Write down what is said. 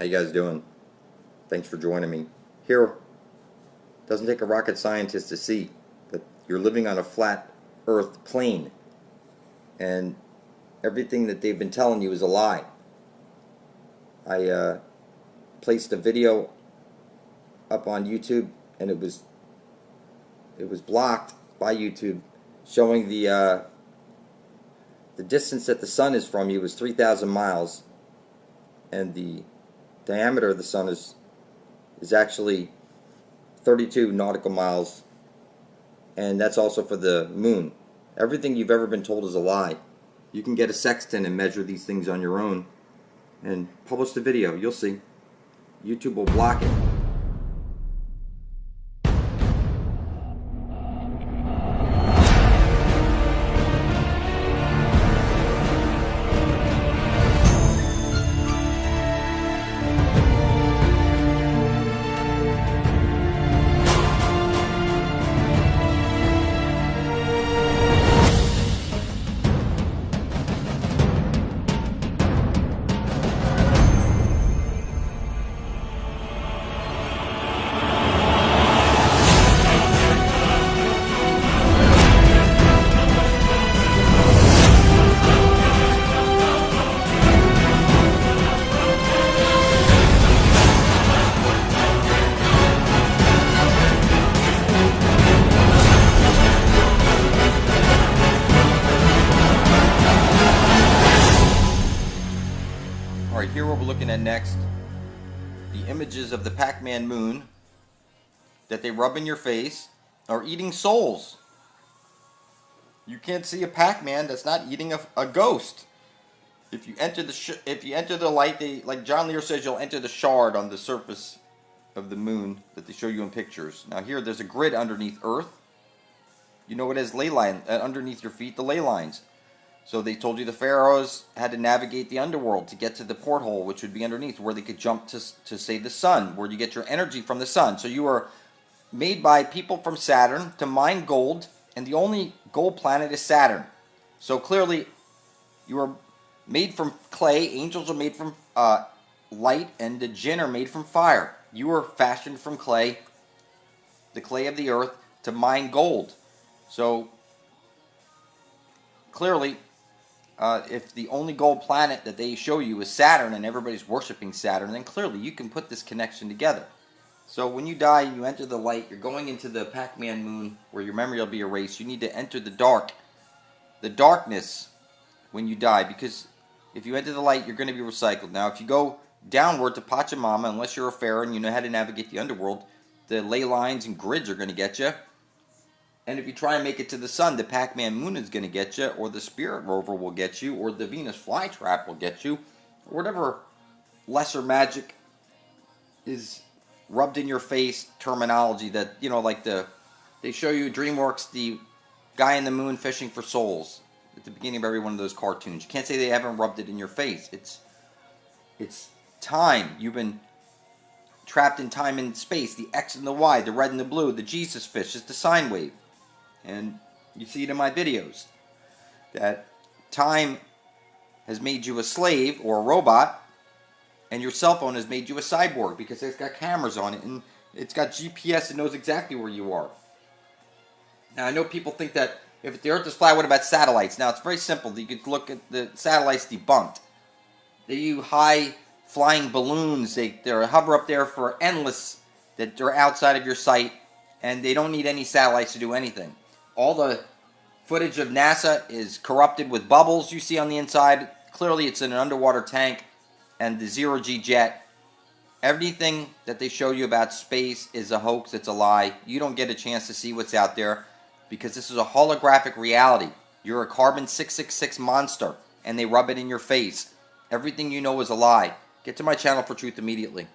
you guys doing? Thanks for joining me. Here, it doesn't take a rocket scientist to see that you're living on a flat Earth plane, and everything that they've been telling you is a lie. I placed a video up on YouTube, and it was blocked by YouTube, showing the distance that the sun is from you is 3,000 miles, and the diameter of the sun is actually 32 nautical miles, and that's also for the moon. Everything you've ever been told is a lie. You can get a sextant and measure these things on your own and publish the video. You'll see. YouTube will block it. Alright, here what we're looking at next, the images of the Pac-Man moon that they rub in your face are eating souls. You can't see a Pac-Man that's not eating a ghost. If you enter the light, like John Lear says, you'll enter the shard on the surface of the moon that they show you in pictures. Now here, there's a grid underneath Earth. You know it has ley line underneath your feet, the ley lines. So they told you the pharaohs had to navigate the underworld to get to the porthole, which would be underneath, where they could jump to say the sun, where you get your energy from the sun. So you were made by people from Saturn to mine gold, and the only gold planet is Saturn. So clearly, you were made from clay. Angels are made from light, and the jinn are made from fire. You were fashioned from clay, the clay of the earth, to mine gold. So clearly, if the only gold planet that they show you is Saturn and everybody's worshiping Saturn, then clearly you can put this connection together. So when you die and you enter the light, you're going into the Pac-Man moon where your memory will be erased. You need to enter the darkness when you die, because if you enter the light, you're going to be recycled. Now, if you go downward to Pachamama, unless you're a pharaoh and you know how to navigate the underworld, the ley lines and grids are going to get you. And if you try and make it to the sun, the Pac-Man moon is going to get you, or the Spirit Rover will get you, or the Venus flytrap will get you, or whatever lesser magic is rubbed in your face terminology that, you know, like they show you DreamWorks, the guy in the moon fishing for souls at the beginning of every one of those cartoons. You can't say they haven't rubbed it in your face. It's time. You've been trapped in time and space. The X and the Y, the red and the blue, the Jesus fish is the sine wave. And you see it in my videos, that time has made you a slave or a robot, and your cell phone has made you a cyborg because it's got cameras on it, and it's got GPS and knows exactly where you are. Now, I know people think that if the Earth is flat, what about satellites? Now, it's very simple. You could look at the satellites debunked. They use high-flying balloons. They hover up there for endless, that they're outside of your sight, and they don't need any satellites to do anything. All the footage of NASA is corrupted with bubbles you see on the inside. Clearly, it's in an underwater tank, and the zero-G jet. Everything that they show you about space is a hoax. It's a lie. You don't get a chance to see what's out there because this is a holographic reality. You're a carbon 666 monster, and they rub it in your face. Everything you know is a lie. Get to my channel for truth immediately.